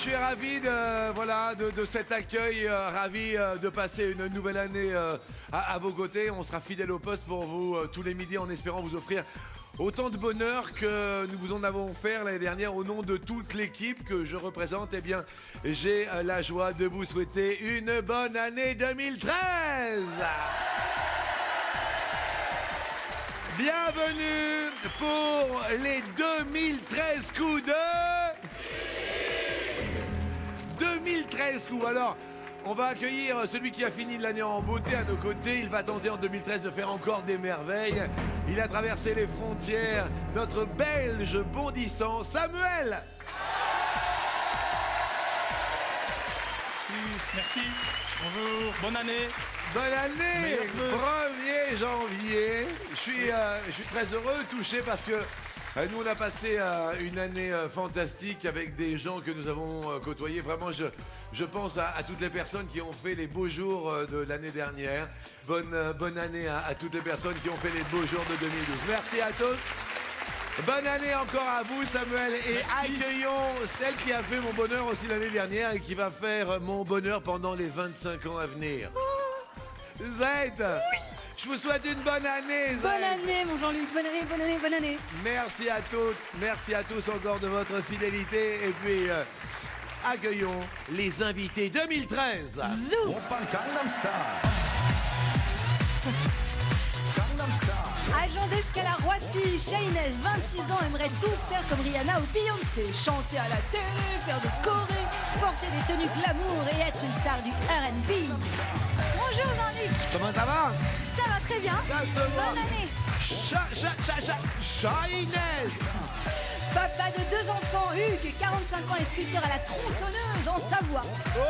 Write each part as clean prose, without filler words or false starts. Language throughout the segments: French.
suis ravi de cet accueil, ravi de passer une nouvelle année à vos côtés. On sera fidèle au poste pour vous tous les midis en espérant vous offrir autant de bonheur que nous vous en avons offert l'année dernière au nom de toute l'équipe que je représente. Eh bien, j'ai la joie de vous souhaiter une bonne année 2013. Bienvenue pour les 2013 coups de... 2013 coups. Alors, on va accueillir celui qui a fini l'année en beauté à nos côtés. Il va tenter en 2013 de faire encore des merveilles. Il a traversé les frontières. Notre Belge bondissant, Samuel. Merci. Bonjour. Bonne année. Bonne année. Meilleurs vœux. 1er janvier. Je suis très heureux, touché parce que nous, on a passé une année fantastique avec des gens que nous avons côtoyés. Vraiment, je pense à toutes les personnes qui ont fait les beaux jours de l'année dernière. Bonne année à toutes les personnes qui ont fait les beaux jours de 2012. Merci à tous. Bonne année encore à vous, Samuel. Et merci. Accueillons celle qui a fait mon bonheur aussi l'année dernière et qui va faire mon bonheur pendant les 25 ans à venir. Zed. Oui. Je vous souhaite une bonne année, Zed. Bonne année, mon Jean-Luc. Bonne année, bonne année, bonne année. Merci à toutes, merci à tous encore de votre fidélité. Et puis, accueillons les invités 2013. Zou. Oppa Gangnam Style. Gangnam Style. Agent d'escale à Roissy, Shaynez, 26 ans, aimerait tout faire comme Rihanna ou Beyoncé. Chanter à la télé, faire de choré, porter des tenues glamour et être une star du R&B. Bonjour Jean-Luc. Comment ça va? Ça va très bien. Ça se voit. Bonne année. Shaynez. Papa de 2 enfants, Hugues, 45 ans et sculpteur à la tronçonneuse en Savoie. Oh,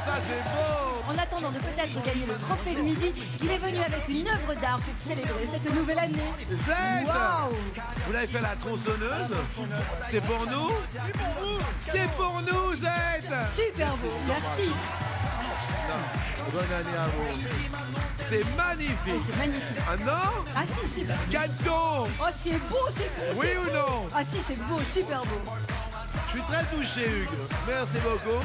ça c'est beau. En attendant de peut-être gagner le trophée de midi, il est venu avec une œuvre d'art pour célébrer cette nouvelle année. Zed. Waouh. Vous l'avez fait la tronçonneuse? C'est pour nous? C'est pour nous, Zed. Super beau, merci. Bonne année à vous. C'est magnifique. C'est magnifique. Ah non? Ah si, c'est Cadeau. Oh, c'est beau, c'est beau. Oui c'est ou beau. non? Ah si, c'est beau, super beau. Je suis très touché, Hugues. Merci beaucoup.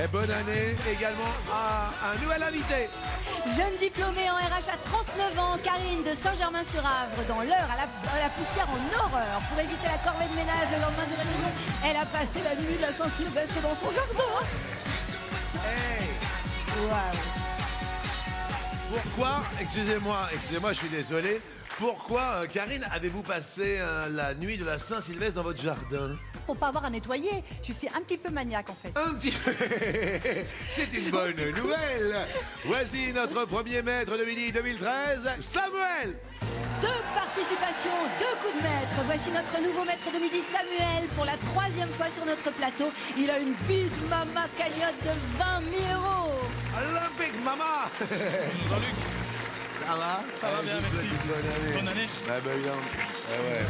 Et bonne année également à un nouvel invité. Jeune diplômée en RH à 39 ans, Karine de Saint-Germain-sur-Avre, dans l'heure à la poussière en horreur. Pour éviter la corvée de ménage le lendemain de réunion, elle a passé la nuit de la Saint-Sylvestre dans son jardin. Hey, Waouh. pourquoi, excusez-moi, je suis désolé. Pourquoi, Karine, avez-vous passé la nuit de la Saint-Sylvestre dans votre jardin? Pour pas avoir à nettoyer. Je suis un petit peu maniaque en fait. Un petit peu. C'est une bonne nouvelle. Voici notre premier maître de midi 2013, Samuel. 2 participations, 2 coups de maître. Voici notre nouveau maître de midi, Samuel, pour la 3e fois sur notre plateau. Il a une Big Mama cagnotte de 20 000 euros. Olympique, maman. Jean-Luc. Ça va? Ça va bien, je vous souhaite merci. une bonne année. Bonne année. Ah ben non. Ah ouais.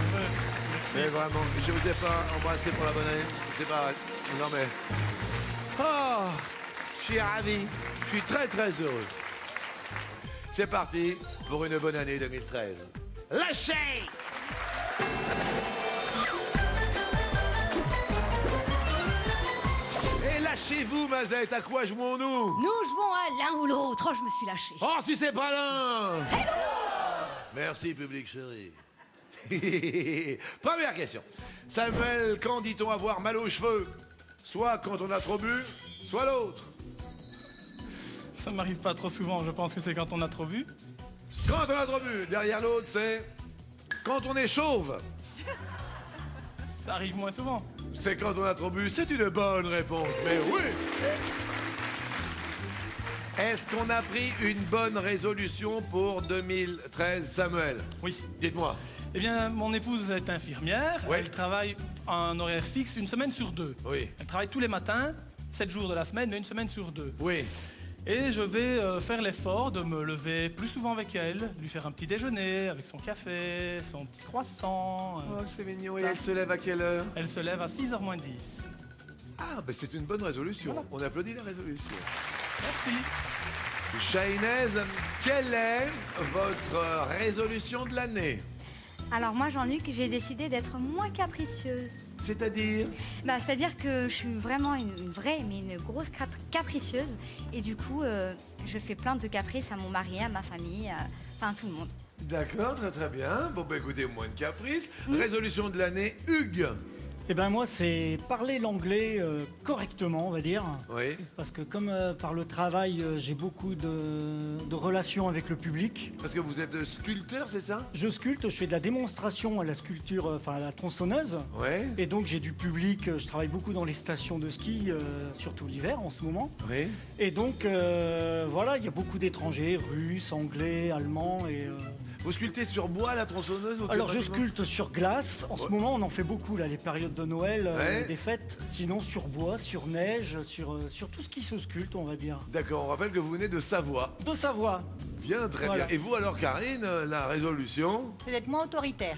Mais vraiment, je vous ai pas embrassé pour la bonne année. C'est pas vrai. Non mais... Oh, je suis ravi. Je suis très très heureux. C'est parti pour une bonne année 2013. Lâchez! Et lâchez-vous, Mazette. À quoi jouons-nous? Nous jouons à l'un ou l'autre. Oh, je me suis lâché. Oh, si c'est pas l'un! Merci, public chéri. Première question. Samuel, quand dit-on avoir mal aux cheveux? Soit quand on a trop bu, soit l'autre. Ça m'arrive pas trop souvent. Je pense que c'est quand on a trop bu. Quand on a trop bu, derrière l'autre, c'est quand on est chauve. Ça arrive moins souvent. C'est quand on a trop bu. C'est une bonne réponse, mais oui. Est-ce qu'on a pris une bonne résolution pour 2013, Samuel? Oui. Dites-moi. Eh bien, mon épouse est infirmière. Ouais. Elle travaille en horaire fixe une semaine sur 2. Oui. Elle travaille tous les matins, 7 jours de la semaine, mais une semaine sur 2. Oui. Et je vais faire l'effort de me lever plus souvent avec elle, lui faire un petit déjeuner avec son café, son petit croissant. Oh, c'est mignon. Et elle se lève à quelle heure? Elle se lève à 6h moins 10. Ah, ben c'est une bonne résolution. Voilà. On applaudit la résolution. Merci. Shaynez, quelle est votre résolution de l'année? Alors moi, Jean-Luc, j'ai décidé d'être moins capricieuse. C'est-à-dire? C'est-à-dire que je suis vraiment une vraie, mais une grosse capricieuse. Et du coup, je fais plein de caprices à mon mari, à ma famille, enfin à tout le monde. D'accord, très très bien. Bon, bah écoutez, moins de caprices. Résolution de l'année, Hugues. Eh ben moi, c'est parler l'anglais correctement, on va dire. Oui. Parce que comme par le travail, j'ai beaucoup de relations avec le public. Parce que vous êtes sculpteur, c'est ça? Je sculpte, je fais de la démonstration à la sculpture, enfin à la tronçonneuse. Ouais. Et donc j'ai du public, je travaille beaucoup dans les stations de ski, surtout l'hiver en ce moment. Oui. Et donc voilà, il y a beaucoup d'étrangers, russes, anglais, allemands et... Vous sculptez sur bois la tronçonneuse? Alors je sculpte sur glace, en ce moment on en fait beaucoup là, les périodes de Noël, Ouais. des fêtes, sinon sur bois, sur neige, sur tout ce qui se sculpte on va dire. D'accord, on rappelle que vous venez de Savoie. De Savoie. Bien, très Voilà. bien. Et vous alors, Karine, la résolution? C'est d'être moins autoritaire.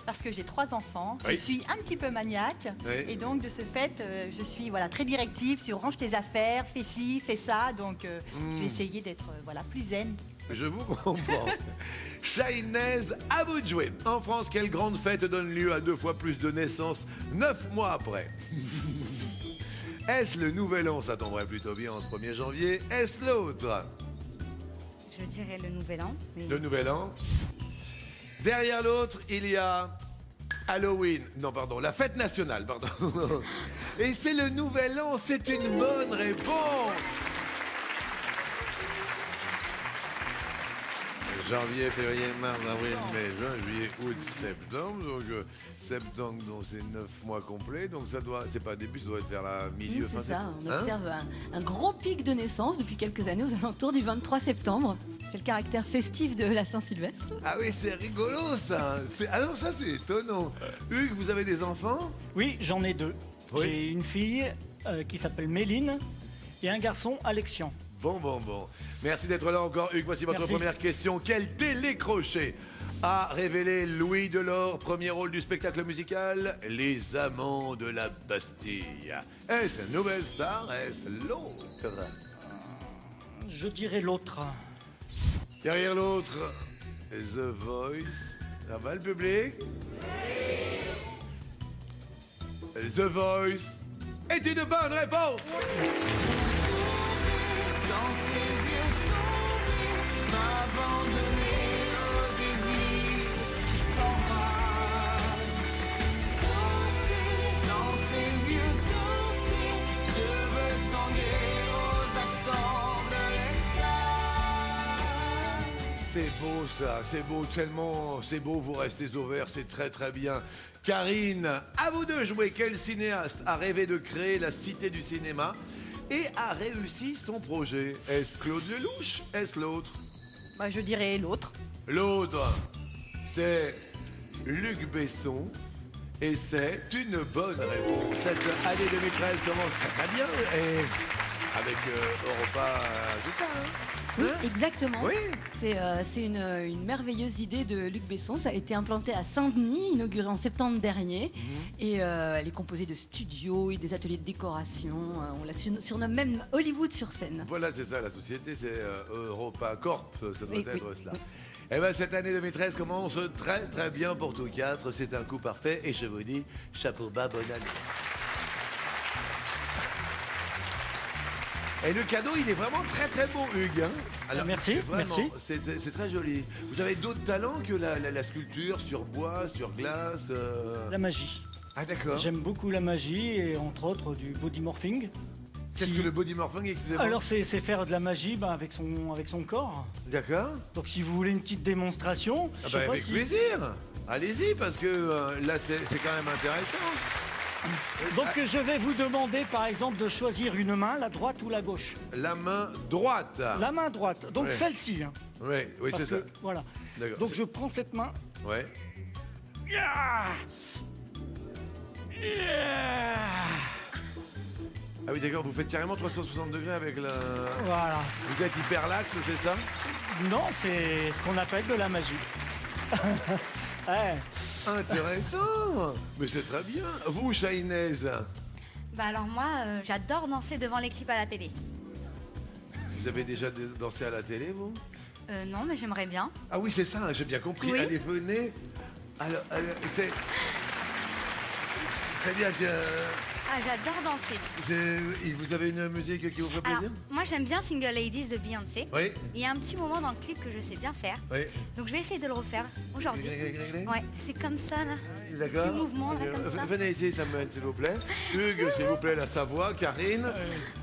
Parce que j'ai 3 enfants, Oui. je suis un petit peu maniaque. Oui. Et donc, de ce fait, je suis très directive sur range tes affaires, fais ci, fais ça. Donc, je vais essayer d'être plus zen. Je vous comprends. Shainez, à vous de jouer. En France, quelle grande fête donne lieu à 2 fois plus de naissances 9 mois après? Est-ce le nouvel an? Ça tomberait plutôt bien en ce 1er janvier. Est-ce l'autre? Je dirais le nouvel an. Mais... Le nouvel an. Derrière l'autre, il y a Halloween. Non, pardon, la fête nationale, pardon. Et c'est le nouvel an, c'est une bonne réponse. Janvier, février, mars, avril, mai, juin, juillet, août, septembre. Donc septembre, donc c'est 9 mois complets. Donc ça doit, c'est pas début, ça doit être vers la milieu, fin C'est ça, septembre. on Hein? observe un gros pic de naissance depuis quelques années aux alentours du 23 septembre. C'est le caractère festif de la Saint-Sylvestre. Ah oui, c'est rigolo ça. Ah non, ça c'est étonnant. Hugues, vous avez des enfants? Oui, j'en ai 2. Oui. J'ai une fille qui s'appelle Méline et un garçon, Alexian. Bon. Merci d'être là encore, Hugues. Voici votre Merci. première question. Quel télécrochet a révélé Louis Delors, premier rôle du spectacle musical Les Amants de la Bastille? Est-ce Nouvelle Star? Est-ce l'autre? Je dirais l'autre. Derrière l'autre, The Voice. Ça va le public? The Voice est une bonne réponse! Dans ses yeux tombés, m'abandonner au désir qui s'embrase. Danser, dans ses yeux danser, je veux tanguer aux accents de l'extase. C'est beau ça, c'est beau, tellement c'est beau, vous restez au vert, c'est très très bien. Karine, à vous de jouer. Quel cinéaste a rêvé de créer la cité du cinéma et a réussi son projet? Est-ce Claude Lelouch? Est-ce l'autre? Je dirais l'autre. L'autre, c'est Luc Besson. Et c'est une bonne réponse. Cette année 2013 commence très bien. Et avec Europa, c'est ça, hein? Oui, exactement. Oui. C'est une merveilleuse idée de Luc Besson. Ça a été implanté à Saint-Denis, inauguré en septembre dernier. Et elle est composée de studios et des ateliers de décoration. On la surnomme même Hollywood sur scène. Voilà, c'est ça, la société, c'est Europa Corp, ça doit Oui, être oui, cela. oui. Eh bien, cette année 2013 commence très très bien pour tous 4. C'est un coup parfait et je vous dis, chapeau bas, bonne année. Et le cadeau, il est vraiment très très beau, Hugues. Hein. Merci, vraiment, merci. C'est très joli. Vous avez d'autres talents que la sculpture sur bois, sur glace La magie. Ah d'accord. J'aime beaucoup la magie et entre autres du body morphing. Qu'est-ce que le body morphing, excusez-moi? Alors c'est faire de la magie avec son corps. D'accord. Donc si vous voulez une petite démonstration, Ah je sais bah, pas avec si... plaisir. Allez-y, parce que là, c'est quand même intéressant. Donc je vais vous demander par exemple de choisir une main, la droite ou la gauche. La main droite. La main droite, donc Ouais. celle-ci. Hein, Oui, oui, parce c'est ça. que, voilà. D'accord. Donc je prends cette main. Ouais. Ah Ah oui, d'accord, vous faites carrément 360 degrés avec la... Voilà. Vous êtes hyperlaxe, c'est ça? Non, c'est ce qu'on appelle de la magie. Ouais. Intéressant. Mais c'est très bien. Vous, Shainez, Alors moi, j'adore danser devant les clips à la télé. vous avez déjà dansé à la télé, vous? Non, mais j'aimerais bien. Ah oui, c'est ça, j'ai bien compris. Oui. Allez, venez. Alors, c'est... C'est-à-dire que... Ah, j'adore danser. Vous avez une musique qui vous fait Alors, plaisir? moi j'aime bien Single Ladies de Beyoncé. Oui. Il y a un petit moment dans le clip que je sais bien faire. Oui. Donc je vais essayer de le refaire aujourd'hui. Ouais, c'est comme ça là. D'accord. Petit mouvement là comme ça. Venez ici, Samuel, s'il vous plaît. Hugues, s'il vous plaît, la Savoie. Karine.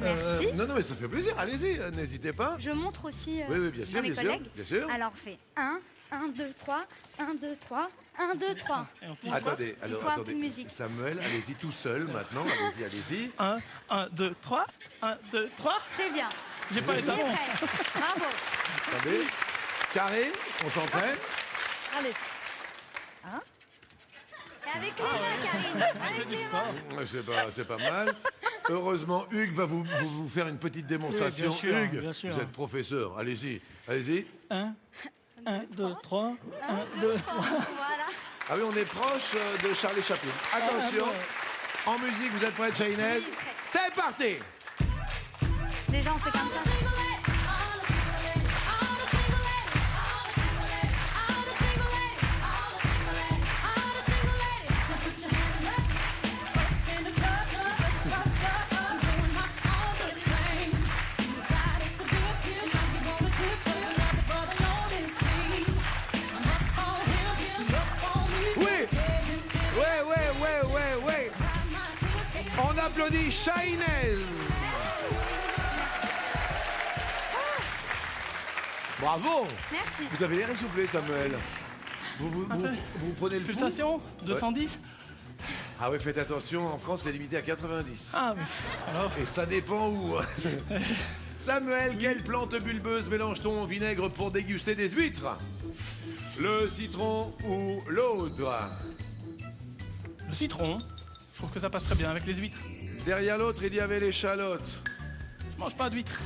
Merci. Non, mais ça fait plaisir. Allez-y, n'hésitez pas. Je montre aussi Oui, bien sûr, à mes bien sûr, collègues. bien sûr. Alors on fait 1, 2, 3, 1, 2, 3, 1, 2, 3. Attendez, Il faut alors un peu attendez. de musique. Samuel, allez-y tout seul maintenant. Allez-y, allez-y. 1, 2, 3. 1, 2, 3. C'est bien. J'ai pas les Il est talons. prêt. Bravo. Attendez. Karine, on s'entraîne. Allez. Et avec les mains, Karine. Avec les mains. C'est pas mal. Heureusement, Hugues va vous faire une petite démonstration. Oui, bien sûr, Hugues, bien sûr. vous êtes professeur. Allez-y, allez-y. 1, 2, 3. 1, 2, 3. Voilà. Ah oui, on est proche de Charlie Chaplin. Attention, en musique, vous êtes prête, Chahinez? Oui, prête. C'est parti. Déjà on fait comme ça. Oui. On applaudit Chahinez. Bravo. Merci. Vous avez l'air essoufflé, Samuel. Vous prenez le pouls? Pulsation 210. Ah oui, faites attention, en France, c'est limité à 90. Ah, oui. Alors, Et ça dépend où. Samuel, quelle plante bulbeuse mélange-t-on au vinaigre pour déguster des huîtres? Le citron ou l'autre? le citron. Je trouve que ça passe très bien avec les huîtres. Derrière l'autre, il y avait l'échalote. Je mange pas d'huîtres.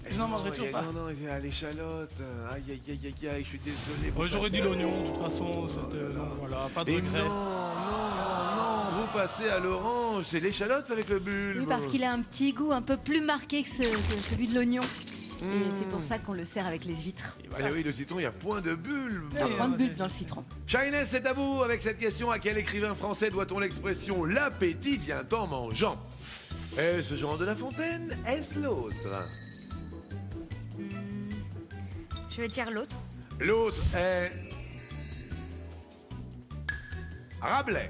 Je n'en mangerai toujours pas. Non, il y a l'échalote. Aïe, je suis désolé. Ouais, j'aurais dit l'oignon, de toute façon. Non, voilà, pas de Et regret. non, vous passez à l'orange. C'est l'échalote avec le bulbe. Oui, parce qu'il a un petit goût un peu plus marqué que celui de l'oignon. Et c'est pour ça qu'on le sert avec les huîtres. Eh oui, le citron, il y a point de bulbe. Il y a plein de bulbes dans le citron. Chahinez, c'est à vous. Avec cette question, à quel écrivain français doit-on l'expression « l'appétit vient en mangeant » Est-ce Jean de La Fontaine? Est-ce l'autre? Je vais dire l'autre. L'autre est... Rabelais.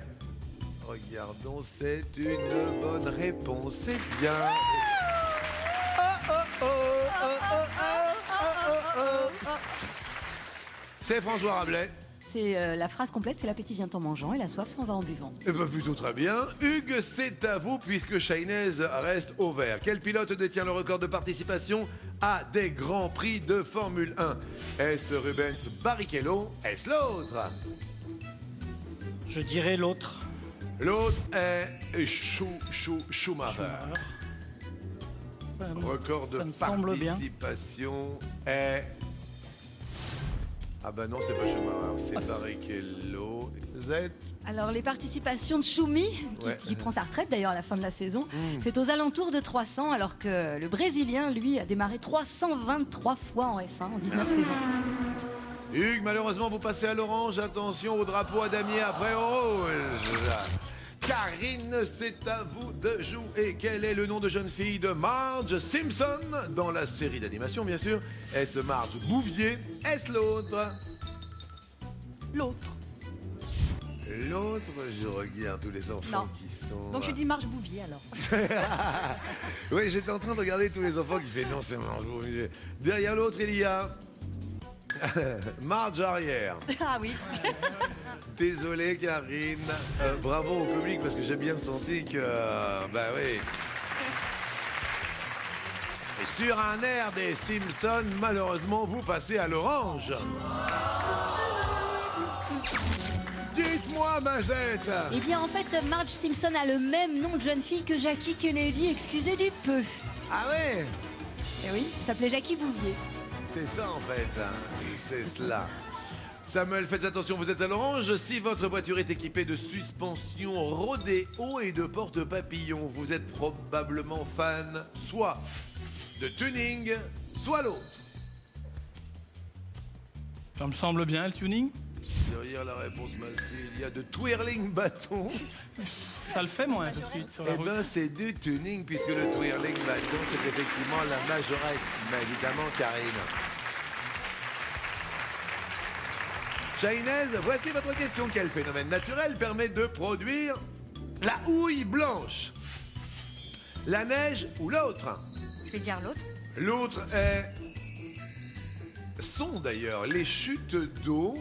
Regardons, c'est une bonne réponse. C'est bien. C'est François Rabelais. C'est la phrase complète, c'est l'appétit vient en mangeant et la soif s'en va en buvant. Eh bien, plutôt très bien. Hugues, c'est à vous puisque Chahinez reste au vert. Quel pilote détient le record de participation à des grands prix de Formule 1? Est-ce Rubens Barrichello? Est-ce l'autre? Je dirais l'autre. L'autre est Schumacher. Ça me- Record de ça me semble bien. participation est... Ah bah non, c'est pas Schumacher, c'est Barrichello. Z. Alors les participations de Choumi, Ouais. qui prend sa retraite d'ailleurs à la fin de la saison, c'est aux alentours de 300, alors que le Brésilien, lui, a démarré 323 fois en F1 en 19 saisons. Hugues, malheureusement, vous passez à l'orange. Attention au drapeau à damier après au rouge. Karine, c'est à vous de jouer. Quel est le nom de jeune fille de Marge Simpson dans la série d'animation, bien sûr? Est-ce Marge Bouvier? Est-ce l'autre? L'autre. L'autre, je regarde tous les enfants Non. qui sont... Donc je dis Marge Bouvier alors. Oui, j'étais en train de regarder tous les enfants qui font non, c'est Marge Bouvier. Derrière l'autre, il y a... Marge Arrière. Ah oui. Désolé Karine. Bravo au public parce que j'ai bien senti que... bah oui. Et sur un air des Simpsons, malheureusement, vous passez à l'orange. Dites-moi, Mazette. Eh bien en fait, Marge Simpson a le même nom de jeune fille que Jackie Kennedy, excusez du peu. Ah ouais? Eh oui, il s'appelait Jackie Bouvier. C'est ça en fait, hein. C'est cela. Samuel, faites attention, vous êtes à l'orange. Si votre voiture est équipée de suspension rodéo et de porte-papillon, vous êtes probablement fan soit de tuning, soit l'autre. Ça me semble bien, le tuning. Derrière la réponse masquée, il y a de twirling bâton. Ça le fait moins tout de suite sur la Eh route. ben, c'est du tuning, puisque le twirling bâton, c'est effectivement la majorette. Mais évidemment, Karine. Shainez, voici votre question. Quel phénomène naturel permet de produire la houille blanche? La neige ou l'autre? Je vais dire l'autre. L'autre sont d'ailleurs les chutes d'eau.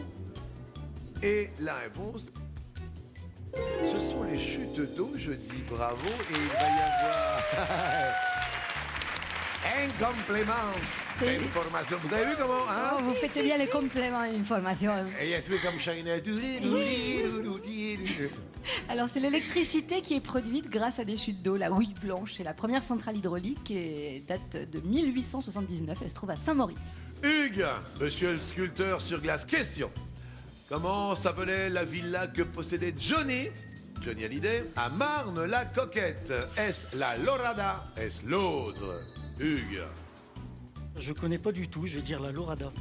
Et la réponse, ce sont les chutes d'eau. Je dis bravo et il va y avoir un complément d'information. Vous avez vu comment, hein? Oh, vous faites bien les compléments d'information. Et il a fait comme Shainez. Alors, c'est l'électricité qui est produite grâce à des chutes d'eau. La houille blanche, c'est la première centrale hydraulique et date de 1879. Elle se trouve à Saint-Maurice. Hugues, monsieur le sculpteur sur glace, question. Comment s'appelait la villa que possédait Johnny Hallyday, à Marne-la-Coquette? Est-ce la Lorada? Est-ce l'autre? Hugues. Je connais pas du tout, je vais dire la Lorada.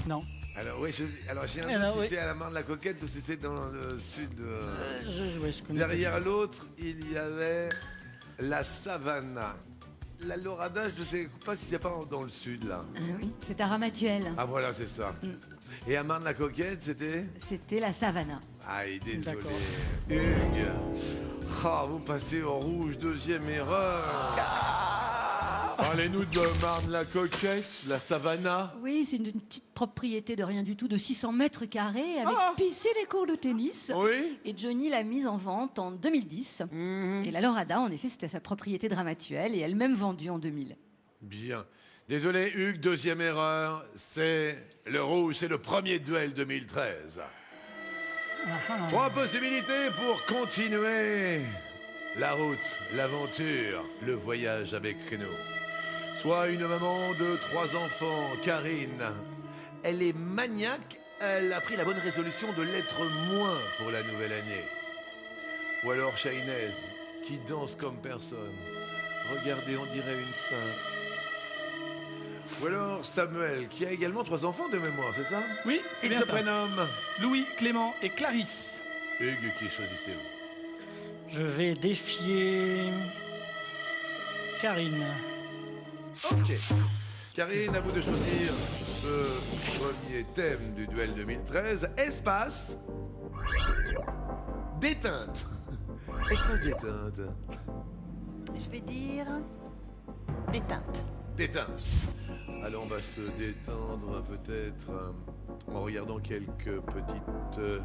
Non. Alors oui, j'ai un Alors, doute si oui. c'était à la Marne-la-Coquette ou si c'était dans le sud. Je connais Derrière l'autre, il y avait la Savannah. La Lorada, je ne sais pas si c'est pas dans le sud là. Oui, c'est à Ramatuelle. Ah voilà, c'est ça. Et à Marne-la-Coquette, c'était? C'était la Savannah. Aïe, désolé. D'accord. Hugues. Ah, vous passez au rouge, deuxième erreur. Parlez-nous de Marne-la-Coquette, la Savannah. Oui, c'est une petite propriété de rien du tout, de 600 mètres carrés, avec piscine et cours de tennis. Oui. Et Johnny l'a mise en vente en 2010. Et la Lorada, en effet, c'était sa propriété de Ramatuelle et elle-même vendue en 2000. Bien. Désolé, Hugues, deuxième erreur. C'est le rouge, c'est le premier duel 2013. Trois possibilités pour continuer la route, l'aventure, le voyage avec nous. Soit une maman de 3 enfants, Karine. Elle est maniaque, elle a pris la bonne résolution de l'être moins pour la nouvelle année. Ou alors Shainez, qui danse comme personne. Regardez, on dirait une sainte. Ou alors Samuel, qui a également 3 enfants de mémoire, c'est ça? Oui, c'est Il bien se ça. prénomme Louis, Clément et Clarisse. Hugues, qui choisissez-vous? Je vais défier Karine. Ok. Karine, à vous de choisir ce premier thème du duel 2013. Espace. Déteinte. Espace déteinte. Je vais dire déteinte. Déteinte. Alors on va se détendre peut-être en regardant quelques petites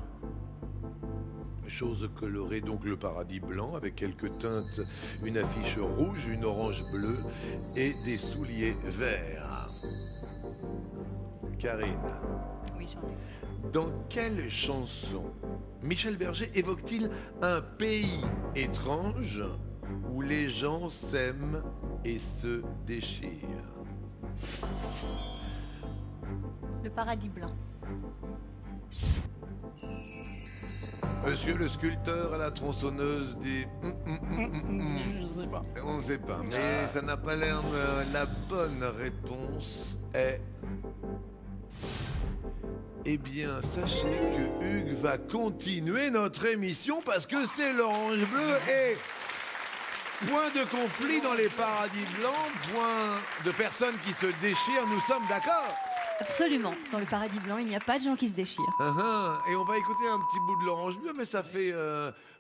choses colorées. Donc le paradis blanc avec quelques teintes, une affiche rouge, une orange bleue et des souliers verts. Karine, Oui, j'en ai. dans quelle chanson Michel Berger évoque-t-il un pays étrange où les gens s'aiment et se déchirent? Le paradis blanc. Monsieur le sculpteur à la tronçonneuse dit... Je sais pas. On ne sait pas, mais ça n'a pas l'air de... La bonne réponse est... Eh bien, sachez que Hugues va continuer notre émission parce que c'est l'orange bleu et... Point de conflit dans les paradis blancs, point de personnes qui se déchirent, nous sommes d'accord? Absolument. Dans le paradis blanc, il n'y a pas de gens qui se déchirent. Et on va écouter un petit bout de l'orange bleu, mais ça fait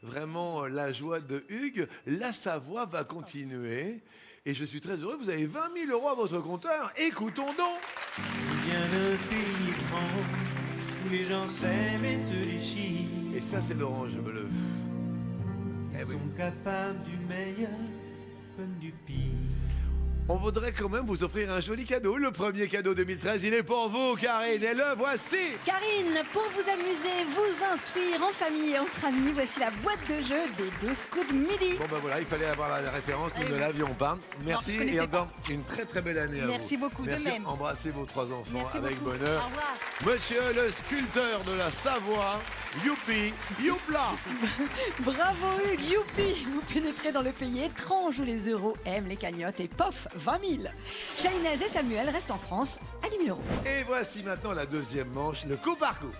vraiment la joie de Hugues. La Savoie va continuer. Et je suis très heureux, vous avez 20 000 € à votre compteur. Écoutons donc. Viens de pays franc où les gens s'aiment et se déchirent. Et ça, c'est l'orange bleu. Ils Eh oui. sont capables du meilleur comme du pire. On voudrait quand même vous offrir un joli cadeau. Le premier cadeau 2013, il est pour vous, Karine. Et le voici. Karine, pour vous amuser, vous instruire en famille et entre amis, voici la boîte de jeu des 12 coups de midi. Bon, ben voilà, il fallait avoir la référence. Nous ne l'avions pas. Merci je connaissais et encore une très très belle année à vous. Merci beaucoup, de Merci. même. Embrassez vos 3 enfants Merci avec beaucoup. bonheur. Au revoir. Monsieur le sculpteur de la Savoie, youpi, youpla. Bravo Hugues, youpi. Vous pénétrez dans le pays étrange où les euros aiment les cagnottes et pof, 20 000. Shainez et Samuel restent en France à 10 000 €. Et voici maintenant la deuxième manche, le coup par coup.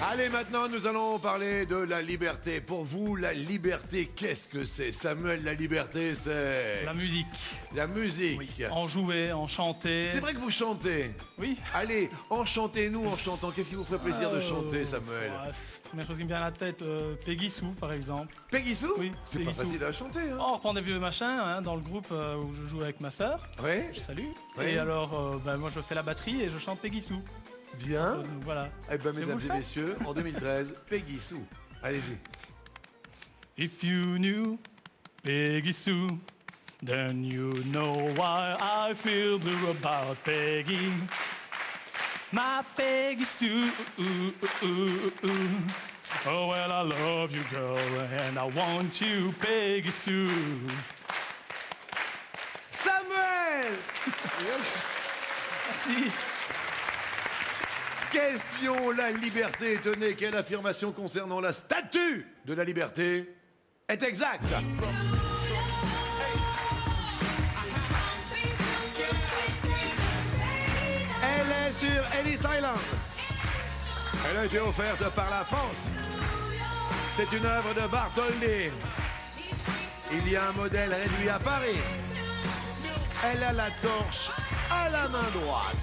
Allez, maintenant, nous allons parler de la liberté. Pour vous, la liberté, qu'est-ce que c'est? Samuel, la liberté, c'est... La musique. La musique. Oui. En jouer, en chanter. C'est vrai que vous chantez. Oui. Allez, enchantez-nous en chantant. Qu'est-ce qui vous ferait plaisir de chanter, Samuel? La première chose qui me vient à la tête, Peggy Sue, par exemple. Peggy Sue? Oui, C'est Peggy pas Sue. facile à chanter, hein? Oh, on reprend des vieux machins hein, dans le groupe où je joue avec ma sœur. Oui. Je salue. Oui. Et alors, moi je fais la batterie et je chante Peggy Sue. Bien. Voilà. Eh ben, mesdames vous le et faites messieurs, en 2013, Peggy Sue. Allez-y. If you knew Peggy Sue, then you know why I feel blue about Peggy. My Peggy Sue. Oh, well, I love you, girl, and I want you, Peggy Sue. Samuel! Merci. Question, la liberté. Tenez, quelle affirmation concernant la statue de la liberté est exacte? Elle est sur Ellis Island. Elle a été offerte par la France. C'est une œuvre de Bartholdi. Il y a un modèle réduit à Paris. Elle a la torche à la main droite.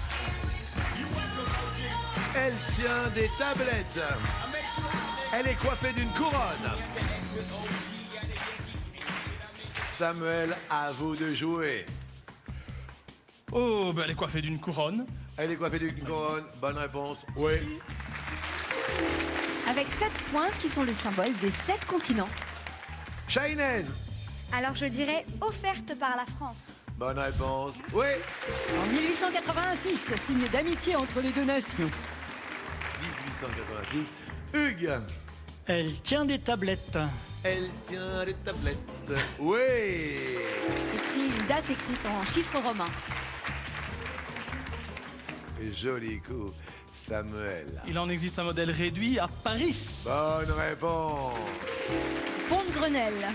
Elle tient des tablettes. Elle est coiffée d'une couronne. Samuel, à vous de jouer. Oh, ben elle est coiffée d'une couronne. Elle est coiffée d'une couronne. Bonne réponse. Oui. Avec 7 pointes qui sont le symbole des 7 continents. Chahinez. Alors je dirais offerte par la France. Bonne réponse. Oui. En 1886, signe d'amitié entre les deux nations. 1886. Hugues. Elle tient des tablettes. Elle tient des tablettes. Oui. Écrit une date écrite en chiffres romains. Joli coup. Samuel. Il en existe un modèle réduit à Paris. Bonne réponse. Pont de Grenelle.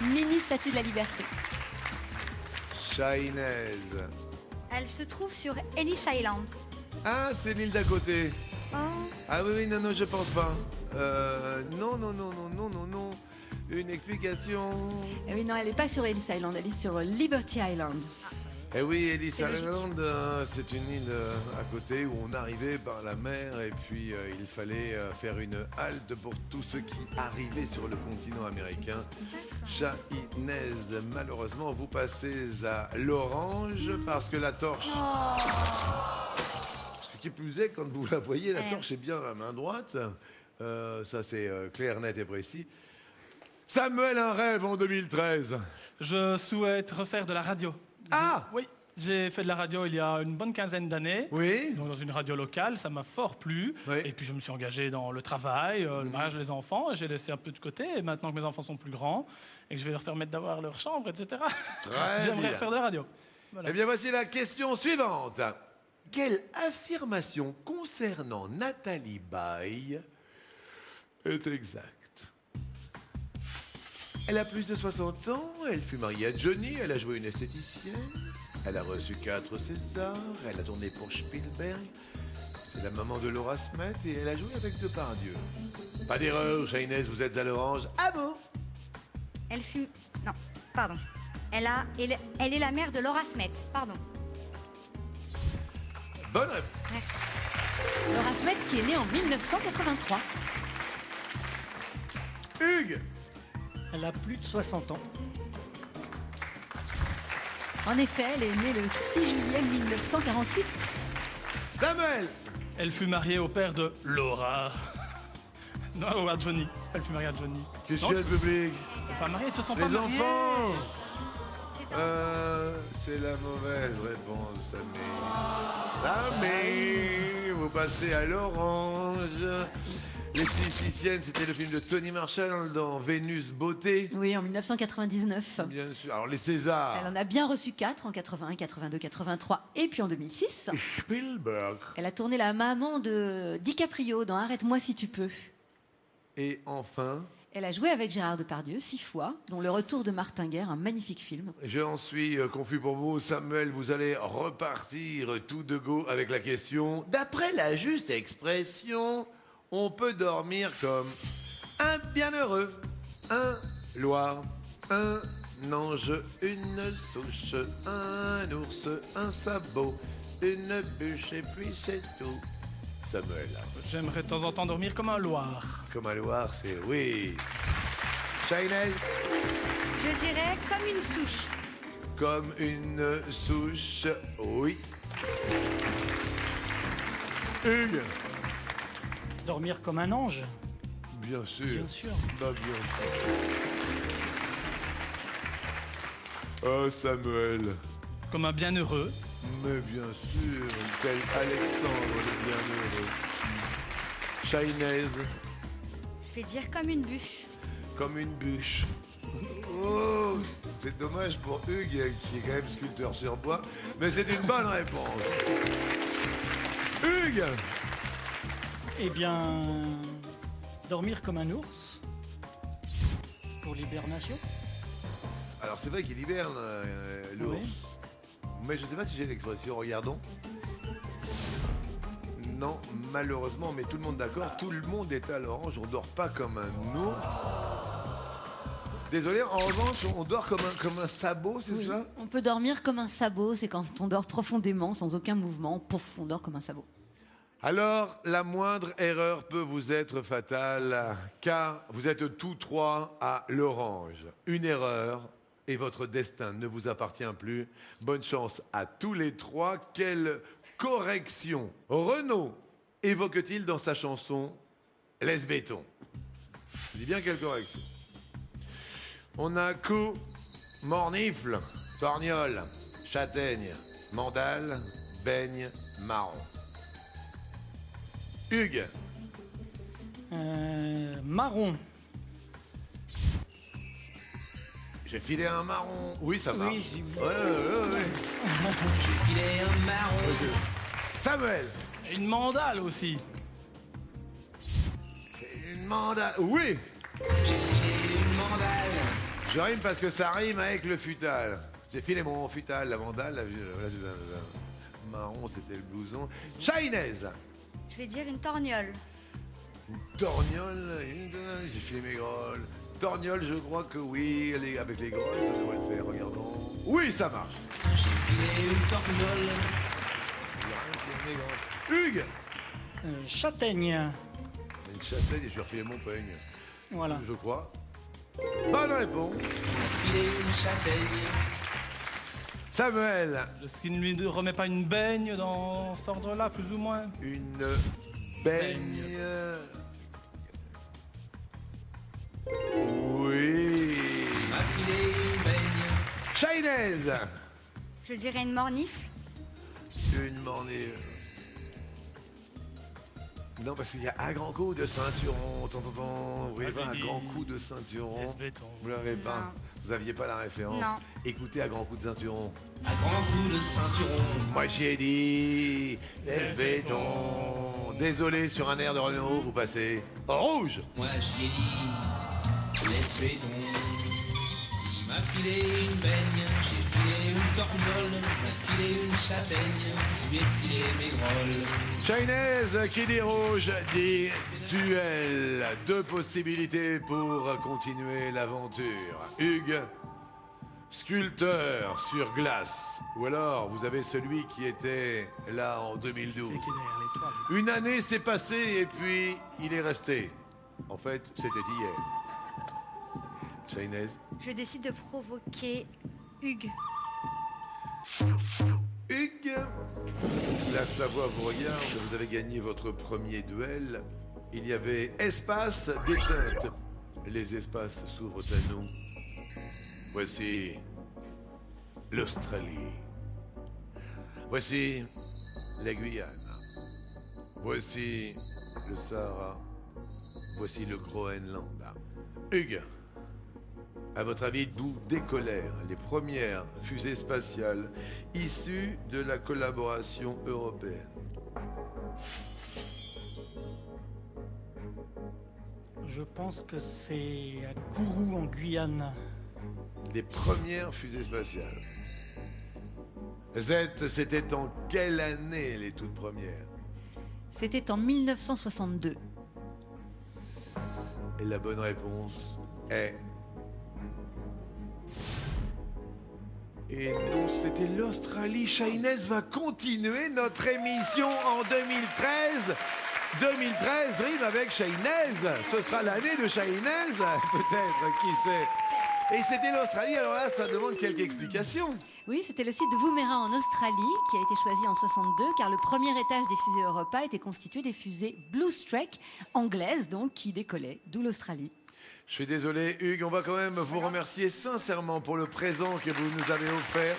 Mini statue de la liberté. Chahinez. Elle se trouve sur Ellis Island. Ah, c'est l'île d'à côté. Oh. Ah oui, non, non, je pense pas. Non. Une explication. Eh oui, non, elle n'est pas sur Ellis Island, elle est sur Liberty Island. Eh oui, Ellis C'est logique. Island, c'est une île à côté où on arrivait par la mer et puis il fallait faire une halte pour tous ceux qui arrivaient sur le continent américain. Chahinez, malheureusement, vous passez à l'orange parce que la torche... Ce qui plus est, quand vous la voyez, la torche est bien à la main droite. Ça, c'est clair, net et précis. Samuel, un rêve en 2013. Je souhaite refaire de la radio. Ah! Oui, j'ai fait de la radio il y a une bonne quinzaine d'années. Oui. Donc dans une radio locale, ça m'a fort plu. Oui. Et puis je me suis engagé dans le travail, le mariage des enfants. J'ai laissé un peu de côté. Et maintenant que mes enfants sont plus grands et que je vais leur permettre d'avoir leur chambre, etc., Très j'aimerais bien. faire de la radio. Voilà. Eh bien, voici la question suivante. Quelle affirmation concernant Nathalie Baye est exacte? Elle a plus de 60 ans, elle fut mariée à Johnny, elle a joué une esthéticienne, elle a reçu 4 Césars, elle a tourné pour Spielberg, c'est la maman de Laura Smet et elle a joué avec Depardieu. Pas d'erreur, Chahinez, vous êtes à l'orange. Ah bon? Elle fut... Non, pardon. Elle est la mère de Laura Smet. Pardon. Bonne réponse. Merci. Laura Smet qui est née en 1983. Hugues. Elle a plus de 60 ans. En effet, elle est née le 6 juillet 1948. Samuel. Elle fut mariée au père de Laura. Non, à Johnny. Elle fut mariée à Johnny. Question Non, le public. pas mariée, ils se sont pas Les mariés. enfants. C'est un- C'est la mauvaise réponse, Samé, vous passez à l'orange. L'esthéticienne, c'était le film de Tony Marshall dans Vénus Beauté. Oui, en 1999. Bien sûr. Alors, les Césars. Elle en a bien reçu 4 en 81, 82, 83 et puis en 2006. Spielberg. Elle a tourné la maman de DiCaprio dans Arrête-moi si tu peux. Et enfin, Elle a joué avec Gérard Depardieu 6 fois, dont Le Retour de Martin Guerre, un magnifique film. j'en suis confus pour vous. Samuel, vous allez repartir tout de go avec la question. D'après la juste expression, on peut dormir comme un bienheureux, un Loir, un ange, une souche, un ours, un sabot, une bûche et puis c'est tout. Samuel. J'aimerais de temps en temps dormir comme un Loir. Comme un Loir, c'est oui. Shainez. Je dirais comme une souche. Comme une souche, oui. Hugues. Dormir comme un ange. Bien sûr. Bien sûr. Bah, bien sûr. Oh, Samuel. Comme un bienheureux. Mais bien sûr, tel Alexandre le bienheureux. Shainez. Je vais dire comme une bûche. Comme une bûche. Oh, c'est dommage pour Hugues, qui est quand même sculpteur sur bois, mais c'est une bonne réponse. Hugues. Eh bien, dormir comme un ours pour l'hibernation. Alors c'est vrai qu'il hiberne, l'ours. Oui. Mais je sais pas si j'ai l'expression, regardons. Non, malheureusement, mais tout le monde d'accord, tout le monde est à l'orange, on dort pas comme un ours. Désolé, en revanche, on dort comme un sabot, c'est Oui. ça? On peut dormir comme un sabot, c'est quand on dort profondément, sans aucun mouvement, pouf, on dort comme un sabot. Alors, la moindre erreur peut vous être fatale, car vous êtes tous trois à l'orange. Une erreur et votre destin ne vous appartient plus. Bonne chance à tous les trois. Quelle correction Renaud évoque-t-il dans sa chanson « Laisse béton ». Je dis bien quelle correction. On a coup, mornifle, torgnole, châtaigne, mandale, beigne, marron. Hugues. Marron. J'ai filé un marron. Oui, ça marche. Oui, j'ai- Ouais. J'ai filé un marron. Samuel. Et une mandale aussi. Une mandale. Oui. J'ai filé une mandale. Je rime parce que ça rime avec le futal. J'ai filé mon futal, la mandale. Là, c'est un marron, c'était le blouson. Shainez. Je vais dire une torgnole. Torgnole. J'ai filé mes grolles. Torgnole, je crois que oui. Avec les grolles, ça devrait le faire. Regardons. Oui, ça marche. J'ai filé une torgnole. Hugues. Châtaigne. Une châtaigne et je lui ai refilé mon peigne. Voilà. Je crois. Bonne réponse. J'ai filé une châtaigne. Samuel. Est-ce qu'il ne lui remet pas une baigne dans cet ordre-là, plus ou moins? Une baigne. Oui. Il m'a filé une baigne. Shainez. Je dirais une mornifle. Une mornée. Non, parce qu'il y a un grand coup de ceinturon. Vous voyez pas un grand coup de ceinturon? Laisse béton. Vous l'avez pas? Non. Vous aviez pas la référence? Non. Écoutez à grand coup de ceinturon. Un grand coup de ceinturon. Moi j'ai dit laisse béton. Désolé, sur un air de Renault, vous passez au rouge. Moi j'ai dit, laisse béton. Il m'a filé une baigne, j'ai filé une torgnole, il m'a filé une châtaigne, je lui ai filé mes grolles. Shainez qui dit rouge dit duel. Deux possibilités pour continuer l'aventure. Hugues, sculpteur sur glace. Ou alors vous avez celui qui était là en 2012. C'est qui est derrière l'étoile. Une année s'est passée et puis il est resté. En fait, c'était hier. Shainez. Je décide de provoquer Hugues. Hugues, la Savoie vous regarde, vous avez gagné votre premier duel. Il y avait espace détente. Les espaces s'ouvrent à nous. Voici l'Australie. Voici la Guyane. Voici le Sahara. Voici le Groenland. Hugues, à votre avis, d'où décollèrent les premières fusées spatiales issues de la collaboration européenne? Je pense que c'est à Kourou en Guyane. Les premières fusées spatiales. C'était en quelle année les toutes premières? C'était en 1962. Et la bonne réponse est... Et non, c'était l'Australie. Shainez va continuer notre émission en 2013. 2013 rime avec Shainez. Ce sera l'année de Shainez, peut-être, qui sait. Et c'était l'Australie, alors là, ça demande quelques explications. Oui, c'était le site de Woomera en Australie qui a été choisi en 62 car le premier étage des fusées Europa était constitué des fusées Blue Streak anglaises, donc qui décollaient, d'où l'Australie. Je suis désolé, Hugues, on va quand même vous remercier sincèrement pour le présent que vous nous avez offert.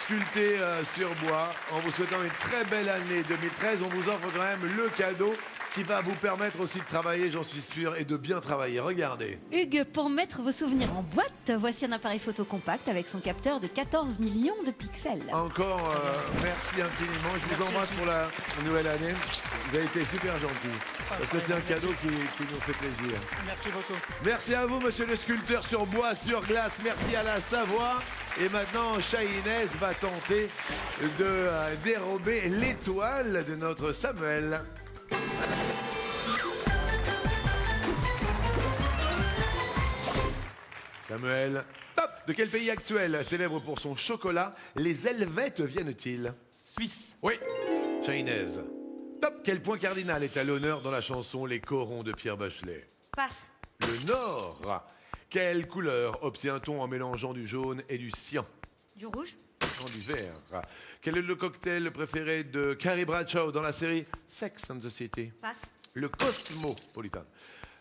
Sculpté sur bois, en vous souhaitant une très belle année 2013. On vous offre quand même le cadeau qui va vous permettre aussi de travailler, j'en suis sûr, et de bien travailler. Regardez. Hugues, pour mettre vos souvenirs en boîte, voici un appareil photo compact avec son capteur de 14 millions de pixels. Encore, merci infiniment. Je vous embrasse pour la nouvelle année. Vous avez été super gentils. Parce que c'est un cadeau qui nous fait plaisir. Merci beaucoup. Merci à vous, monsieur le sculpteur sur bois, sur glace. Merci à la Savoie. Et maintenant, Shainez va tenter de dérober l'étoile de notre Samuel. Samuel, top! De quel pays actuel, célèbre pour son chocolat, les Helvètes viennent-ils? Suisse. Oui. Shainez, top! Quel point cardinal est à l'honneur dans la chanson Les Corons de Pierre Bachelet? Passe. Le Nord. Quelle couleur obtient-on en mélangeant du jaune et du cyan? Du rouge. En du vert. Quel est le cocktail préféré de Carrie Bradshaw dans la série Sex and the City? Passe. Le Cosmopolitan.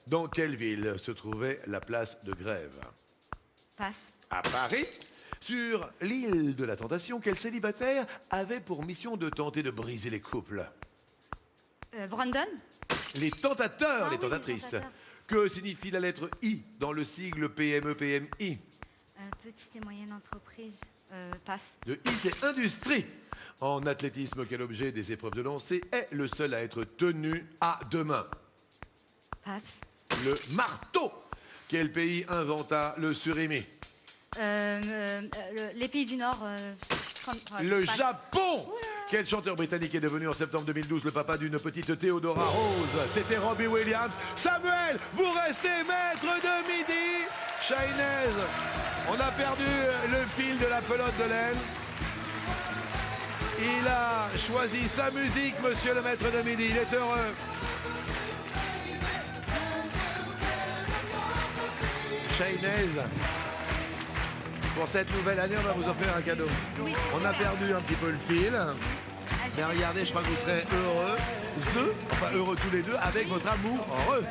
Dans quelle ville se trouvait la place de Grève? Passe. À Paris. Sur l'île de la Tentation, quel célibataire avait pour mission de tenter de briser les couples? Brandon. Les tentateurs, Ah les oui, les tentatrices. tentateurs. Que signifie la lettre I dans le sigle PME-PMI? Petite et moyenne entreprise. Passe. Le I, c'est industrie. En athlétisme, quel objet des épreuves de lancer est le seul à être tenu à deux mains? Passe. Le marteau. Quel pays inventa le surimi? Les pays du Nord. Le passe. Japon. Quel chanteur britannique est devenu en septembre 2012 le papa d'une petite Theodora Rose? C'était Robbie Williams. Samuel, vous restez maître de midi. Shainez, on a perdu le fil de la pelote de laine. Il a choisi sa musique, monsieur le maître de midi. Il est heureux. Shainez, pour cette nouvelle année, on va vous offrir un cadeau. Oui, On a super. perdu un petit peu le fil. Mais regardez, je crois que vous serez heureux, enfin heureux tous les deux, avec votre amour heureux.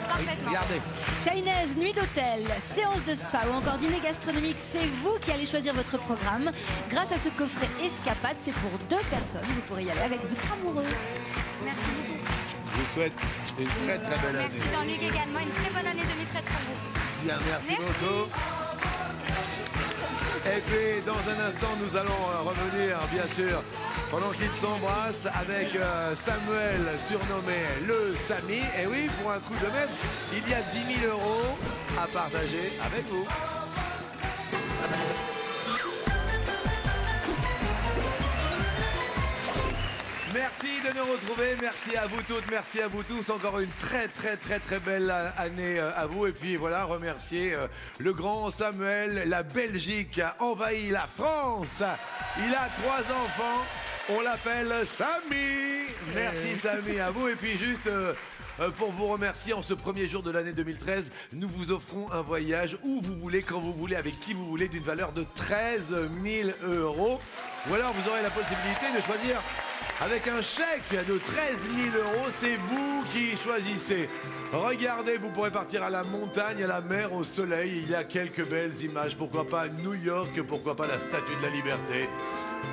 Parfaitement. Regardez. Shainez, nuit d'hôtel, séance de spa ou encore dîner gastronomique, c'est vous qui allez choisir votre programme. Grâce à ce coffret Escapade, c'est pour 2 personnes. Vous pourrez y aller avec votre amoureux. Merci beaucoup. Je vous souhaite une très très belle année. Merci Jean-Luc également. Une très bonne année 2013 pour vous. Bien, merci Merci. beaucoup. Et puis, dans un instant, nous allons revenir, bien sûr, pendant qu'ils s'embrassent, avec Samuel, surnommé le Samy. Et oui, pour un coup de maître, il y a 10 000 € à partager avec vous. Merci de nous retrouver, merci à vous toutes, merci à vous tous. Encore une très très belle année à vous. Et puis voilà, remercier le grand Samuel. La Belgique a envahi la France. Il a 3 enfants. On l'appelle Samy. Merci Samy à vous. Et puis juste pour vous remercier, en ce premier jour de l'année 2013, nous vous offrons un voyage où vous voulez, quand vous voulez, avec qui vous voulez, d'une valeur de 13 000 €. Ou alors vous aurez la possibilité de choisir avec un chèque de 13 000 €, c'est vous qui choisissez. Regardez, vous pourrez partir à la montagne, à la mer, au soleil. Il y a quelques belles images. Pourquoi pas New York, pourquoi pas la Statue de la Liberté.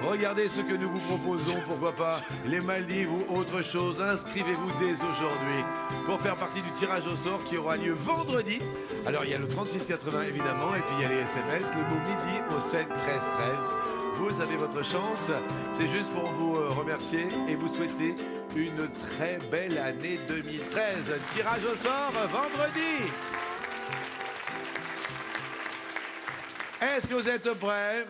Regardez ce que nous vous proposons, pourquoi pas les Maldives ou autre chose. Inscrivez-vous dès aujourd'hui pour faire partie du tirage au sort qui aura lieu vendredi. Alors il y a le 3680 évidemment, et puis il y a les SMS, le mot midi au 7 13 13. Vous avez votre chance. C'est juste pour vous remercier et vous souhaiter une très belle année 2013. Tirage au sort vendredi. Est-ce que vous êtes prêts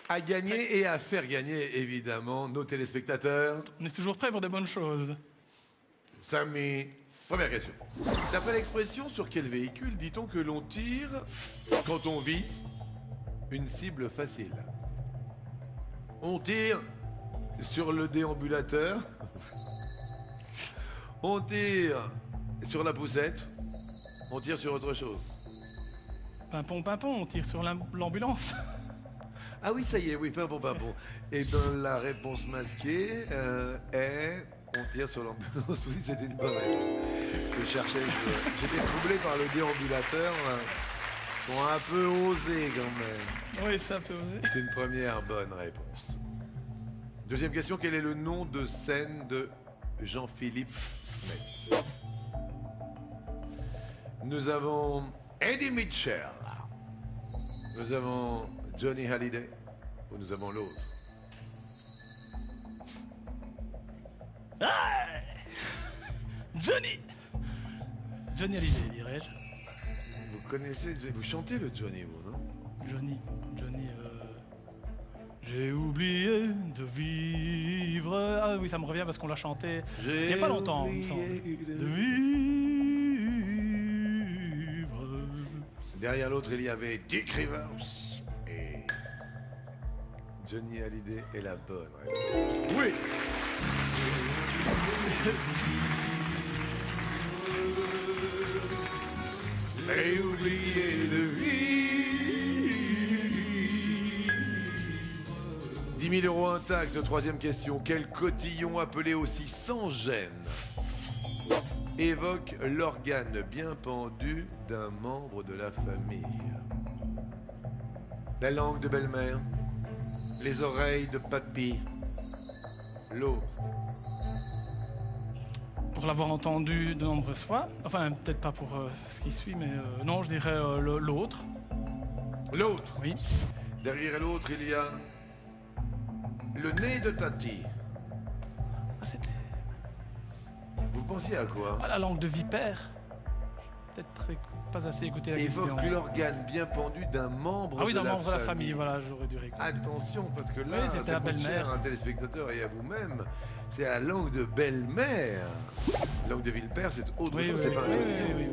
à gagner et à faire gagner, évidemment, nos téléspectateurs? On est toujours prêt pour des bonnes choses. Samy, Première question. D'après l'expression, sur quel véhicule dit-on que l'on tire quand on vise une cible facile? On tire sur le déambulateur. On tire sur la poussette. On tire sur autre chose. Pimpon, pimpon, on tire sur l'ambulance. Ah oui, ça y est, oui, pimpon, pimpon. Et dans la réponse masquée est... On tire sur l'ambulance. Oui, c'était une bonne réponse. Je cherchais, j'étais troublé par le déambulateur. Ils sont un peu osés quand même. Oui, c'est un peu osé. C'est une première bonne réponse. Deuxième question, quel est le nom de scène de Jean-Philippe Smith? Nous avons Eddie Mitchell. Nous avons Johnny Hallyday. Ou nous avons l'autre? Johnny Hallyday, dirais-je. Vous connaissez, vous chantez le Johnny, vous, non? Johnny, j'ai oublié de vivre. Ah oui, ça me revient parce qu'on l'a chanté il n'y a pas longtemps, il me semble. De vivre. Derrière l'autre, il y avait Dick Rivers et Johnny Hallyday est la bonne réponse. Oui. J'ai oublié de vivre. 10 000 € intact. Troisième question. Quel cotillon appelé aussi sans gêne évoque l'organe bien pendu d'un membre de la famille? La langue de belle-mère, les oreilles de papy, l'eau. Pour l'avoir entendu de nombreuses fois, enfin peut-être pas pour ce qui suit, mais non, je dirais l'autre. L'autre. Oui. Derrière l'autre, il y a le nez de Tati. Ah, c'était... Vous pensiez à quoi? Ah, la langue de vipère. Peut-être pas assez écouté la question. Évoque l'organe bien pendu d'un membre Ah oui, de d'un la membre de la famille, voilà, j'aurais dû réécouter. Attention, parce que là, Oui, c'était ça la coûte belle-mère. cher à un téléspectateur et à vous-même. C'est la langue de belle-mère. Langue de Villepère, c'est autre Oui, chose, oui, c'est pas un oui, cotillon. oui.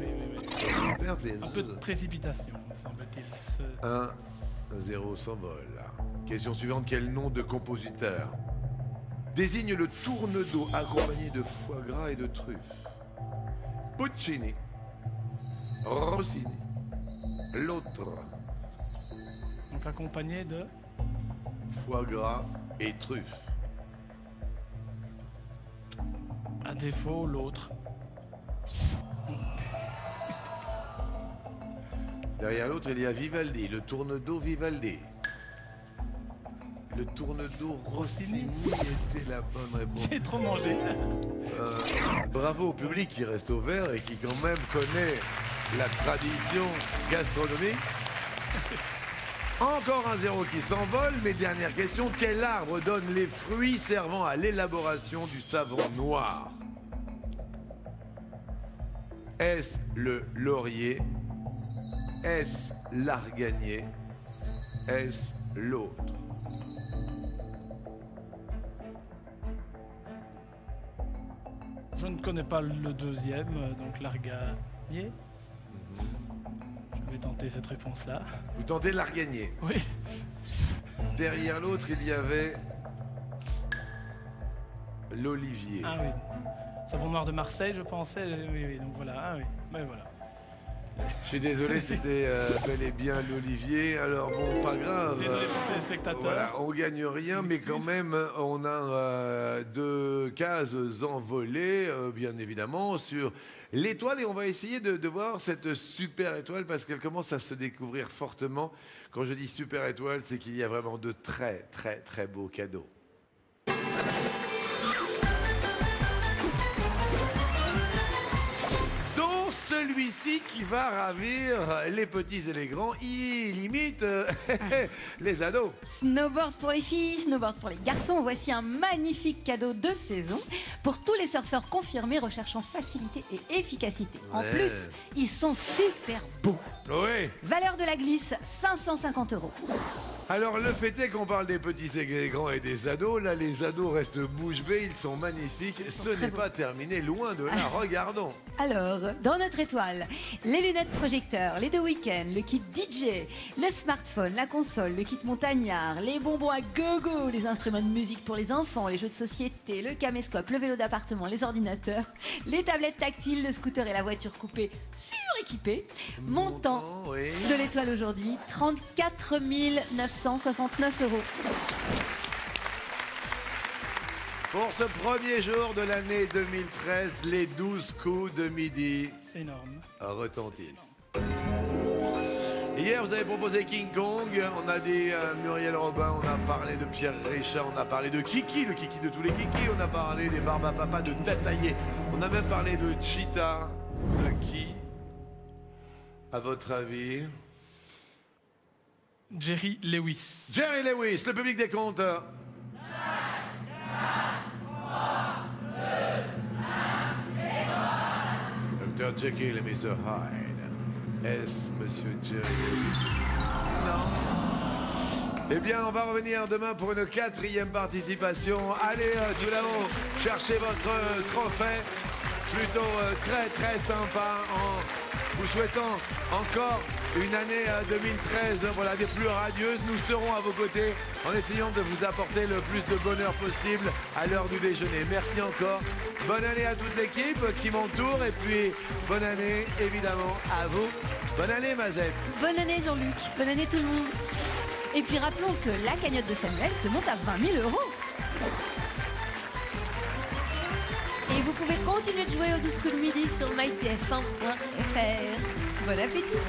Villepère, c'est Un peu de précipitation, me semble-t-il. 1-0 s'envole. Question suivante, quel nom de compositeur désigne le tourne-dos accompagné de foie gras et de truffes? Puccini, Rossini, l'autre. Donc accompagné de... Foie gras et truffes. À défaut, l'autre. Derrière l'autre, il y a Vivaldi, le tourne-dos Vivaldi. Le tourne-dos Rossini était la bonne réponse. J'ai trop mangé. Bravo au public qui reste au vert et qui quand même connaît la tradition gastronomique. Encore un 0 qui s'envole, mais dernière question, quel arbre donne les fruits servant à l'élaboration du savon noir? Est-ce le laurier? Est-ce l'arganier? Est-ce l'autre? Je ne connais pas le deuxième, donc l'arganier. Je vais tenter cette réponse-là. Vous tentez l'arganier. Oui. Derrière l'autre, il y avait l'olivier. Ah oui. Savon noir de Marseille, je pensais. Oui, donc voilà. Ah oui. Mais voilà. Je suis désolé, c'était bel et bien l'olivier. Alors bon, pas grave. Désolé pour les téléspectateurs. Voilà, on gagne rien, mais quand même, on a 2 cases envolées, bien évidemment, sur l'étoile. Et on va essayer de voir cette super étoile parce qu'elle commence à se découvrir fortement. Quand je dis super étoile, c'est qu'il y a vraiment de très, très, très beaux cadeaux. Celui-ci qui va ravir les petits et les grands, il imite les ados. Snowboard pour les filles, snowboard pour les garçons. Voici un magnifique cadeau de saison pour tous les surfeurs confirmés recherchant facilité et efficacité. En Ouais. plus, ils sont super beaux. Oui. Valeur de la glisse, 550 €. Alors, le fait est qu'on parle des petits et des grands et des ados. Là, les ados restent bouche bée, ils sont magnifiques. Ce n'est pas terminé, loin de là. Regardons. Alors, dans notre étoile, les lunettes projecteurs, les deux week-ends, le kit DJ, le smartphone, la console, le kit montagnard, les bonbons à gogo, les instruments de musique pour les enfants, les jeux de société, le caméscope, le vélo d'appartement, les ordinateurs, les tablettes tactiles, le scooter et la voiture coupée suréquipée. Montant Oui. de l'étoile aujourd'hui, 34 969 €. Pour ce premier jour de l'année 2013, les 12 coups de midi C'est énorme. retentissent. Hier, vous avez proposé King Kong, on a dit Muriel Robin, on a parlé de Pierre Richard, on a parlé de Kiki, le Kiki de tous les Kiki, on a parlé des Barbapapa, de Tataillé, on a même parlé de Cheetah. De qui, à votre avis? Jerry Lewis. Jerry Lewis, le public des comptes. Dr. Jekyll et Mr. Hyde. Est-ce Monsieur Jerry Lewis? Non. Eh bien, on va revenir demain pour une 4e participation. Allez, tout là-haut, cherchez votre trophée. Plutôt très très sympa en vous souhaitant encore une année 2013 voilà, des plus radieuses. Nous serons à vos côtés en essayant de vous apporter le plus de bonheur possible à l'heure du déjeuner. Merci encore. Bonne année à toute l'équipe qui m'entoure et puis bonne année évidemment à vous. Bonne année Mazette. Bonne année Jean-Luc, bonne année tout le monde. Et puis rappelons que la cagnotte de Samuel se monte à 20 000 €. Et vous pouvez continuer de jouer au 12 coups de midi sur mytf1.fr. Bon appétit!